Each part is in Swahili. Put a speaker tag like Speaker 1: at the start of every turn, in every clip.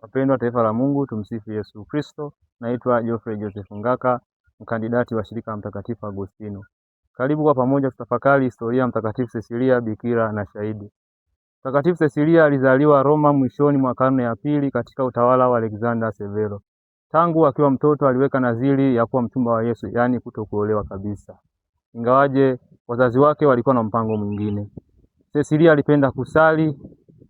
Speaker 1: Wapendwa taifa la Mungu, tumsifu Yesu Kristo. Naitwa Geoffrey Joseph Ngaka, mkandidati wa shirika Mtakatifu Agustino. Karibu kwa pamoja tutafakari historia ya Mtakatifu Cecilia, bikira na shahidi. Mtakatifu Cecilia alizaliwa Roma mwishoni mwa karne ya pili katika utawala wa Alexander Severo. Tangu akiwa mtoto aliweka nadhiri ya kuwa mchumba wa Yesu, yaani kutokuolewa kabisa. Ingawaje wazazi wake walikuwa na mpango mwingine. Cecilia alipenda kusali,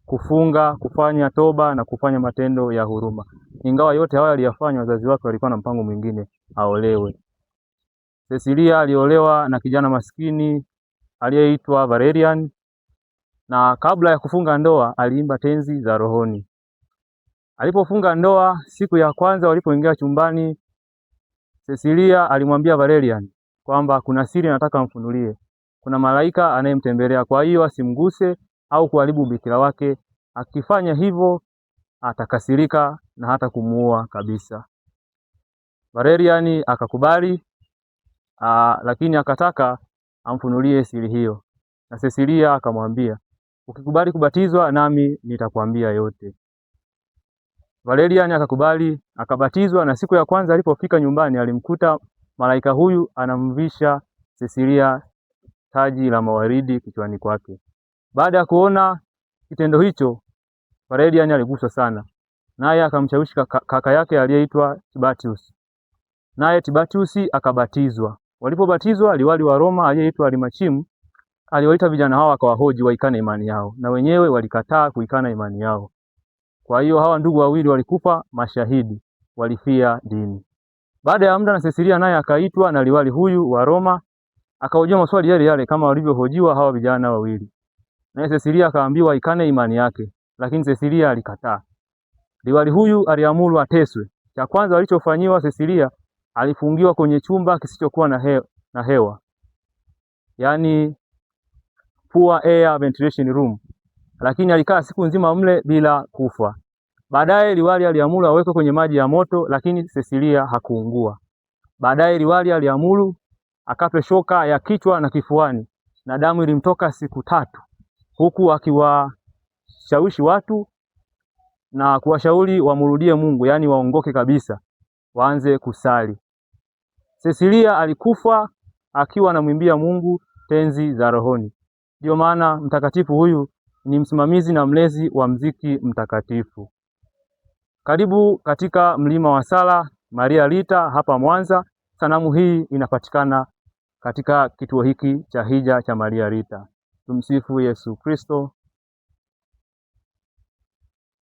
Speaker 1: kufunga, kufanya toba na kufanya matendo ya huruma. Ingawa yote haya aliyafanya, wazazi wake walikuwa na mpango mwingine, aolewe. Cecilia aliolewa na kijana maskini aliyeitwa Valerian, na kabla ya kufunga ndoa aliimba tenzi za rohoni. Alipofunga ndoa, siku ya kwanza walipoingia chumbani, Cecilia alimwambia Valerian kwamba kuna siri nataka amfunulie. Kuna malaika anayemtembelea, kwa hiyo asimguse au kuharibu ubikira wake. Akifanya hivyo atakasirika na hata kumuua kabisa. Valerian akakubali, lakini akataka amfunulie siri hiyo. Na Cecilia akamwambia, ukikubali kubatizwa nami nitakwambia yote. Valerian akakubali, akabatizwa, na siku ya kwanza alipofika nyumbani alimkuta malaika huyu anamvisha Cecilia taji la mawaridi kichwani kwake. Baada ya kuona kitendo hicho, Valerian aliguswa sana, naye akamshawishi kaka yake aliyeitwa Tibatius. Naye Tibatius akabatizwa. Walipobatizwa, liwali wa Roma aliyeitwa Alimachimu aliwaita vijana hao akawahoji waikane imani yao, na wenyewe walikataa kuikana imani yao. Kwa hiyo hawa ndugu wawili walikufa mashahidi, walifia dini. Baada ya muda, na Cecilia naye akaitwa na liwali huyu wa Roma, akahojiwa maswali yale yale kama walivyohojiwa hawa vijana wawili. Naye Cecilia akaambiwa ikane imani yake, lakini Cecilia alikataa. Liwali huyu aliamuru ateswe. Cha kwanza alichofanyiwa Cecilia, alifungiwa kwenye chumba kisichokuwa na hewa. Yaani poor air ventilation room. Lakini alikaa siku nzima mle bila kufa. Baadaye liwali aliamuru awekwe kwenye maji ya moto, lakini Cecilia hakuungua. Baadaye liwali aliamuru akatwe shoka ya kichwa na kifuani, na damu ilimtoka siku 3, huku akiwashawishi watu na kuwashauri wamrudie Mungu, yaani waongoke kabisa, waanze kusali. Cecilia alikufa akiwa anamwimbia Mungu tenzi za rohoni. Ndio maana mtakatifu huyu ni msimamizi na mlezi wa mziki mtakatifu. Karibu katika mlima wa sala Maria Rita hapa Mwanza. Sanamu hii inapatikana katika kituo hiki cha hija cha Maria Rita. Tumsifu Yesu Kristo.